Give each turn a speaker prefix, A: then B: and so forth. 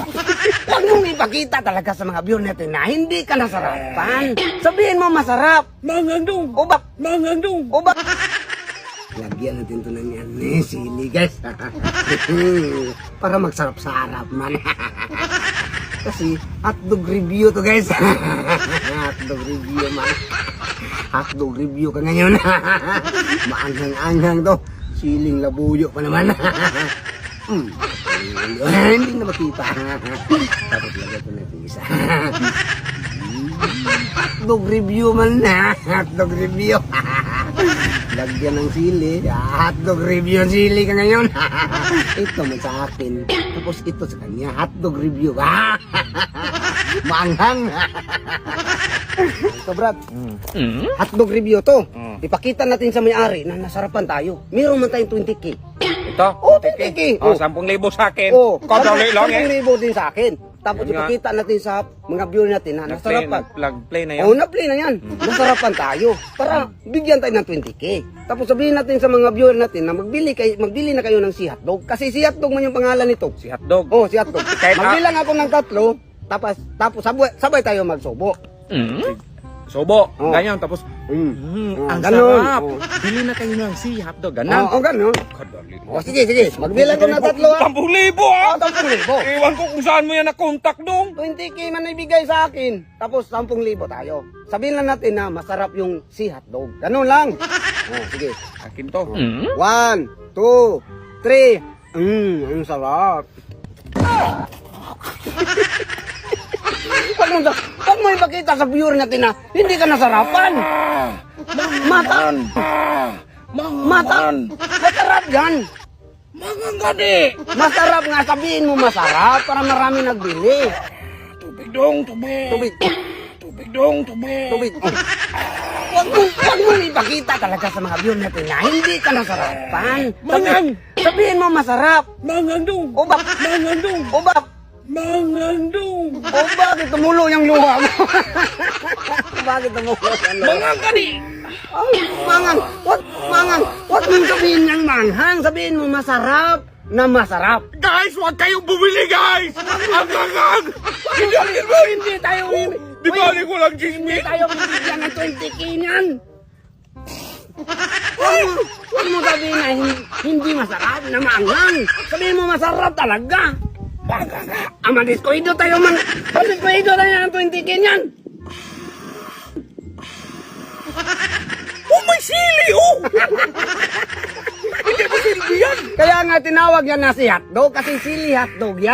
A: Huwag mong ipakita talaga sa mga viewer natin na hindi ka nasarapan. Sabihin mo masarap.
B: Mangandong!
A: O bak,
B: Mangandong!
A: o bak. Lagyan natin ito ng sili guys. Para magsarap-sarap man. Kasi hotdog review to guys. Hotdog review man. Hotdog review ka ngayon. Maanghang-anghang to. Siling labuyo pa naman. Hindi na makita. Tapos lagay ko natin isa. Hotdog review man na. Hotdog review. Lagyan ng sili. Hotdog review ang sili ka ngayon. Ito mo sa akin. Tapos ito sa kanya. Hotdog review. Maanghang. Ito Brad. Hotdog review to. Ipakita natin sa may-ari na nasarapan tayo. Meron man tayong 20k.
B: Ito?
A: Oh, 20k.
B: Oh, 10,000 sa akin.
A: Oh,
B: Kadali lang eh.
A: 10,000 din sa akin. Tapos
B: Yun nga.
A: ipakita natin sa mga viewer natin na nasarapan.
B: Nag-play na yun.
A: Oh, na-play na yan. Nasarapan tayo. Para bigyan tayo ng 20k. Tapos sabihin natin sa mga viewer natin na magbili na kayo ng si hotdog. Kasi si hotdog man yung pangalan nito.
B: Si hotdog.
A: Oh, si hotdog.
B: Kahit
A: Magbilang ako ng 3. Tapos sabay tayo magsubo.
B: Sobo.
A: Oh.
B: Ganyan. Tapos, ang
A: ganun.
B: sarap.
A: Oh.
B: Bili na kayo ng si hotdog. Ganun.
A: Oh, ganun.
B: Kadali.
A: Oh, sige. Magbilang ko ng 3
B: 10,000 ah!
A: 10,000.
B: Iwan ko kung saan mo yan na-contact dong.
A: 20k man ibigay sa akin. Tapos 10,000 tayo. Sabihin lang natin na masarap yung si hotdog. Ganun lang. Oh, sige.
B: Akin to.
A: 1, 2, 3. Ang sarap. Huwag mo ipakita sa viewer natin na hindi ka nasarapan. Mata. Masarap yan.
B: Mangangani.
A: Masarap nga, sabihin mo masarap para marami nagbili.
B: Tubig dong, tubig.
A: Tubig.
B: Tubig dong, tubig.
A: Tubig. Huwag mo ipakita talaga sa mga viewer natin na hindi ka nasarapan. Sabihin mo masarap.
B: Mangandong.
A: O bak,
B: Mangandong.
A: o bak,
B: Mangandong.
A: o bakit tumulo yung luha mo? Bakit tumulo yung luha?
B: Mangangani.
A: Huwag mong sabihin niyang manghang. Sabihin mo masarap na masarap.
B: Guys, huwag kayong bumili, guys! Ang gagag!
A: Hindi tayo
B: Di bali ko lang
A: Hindi
B: chismis!
A: tayo bibigyan ng 20k niyan. Huwag mo sabihin na hindi masarap na manghang. Sabihin mo masarap talaga. Madiskuido tayo man. Madiskuido tayo ng 20k niyan.
B: Oh, may sili, oh! Hindi mo silbi yan!
A: Kaya nga tinawag yan na si hotdog kasi sili hotdog yan.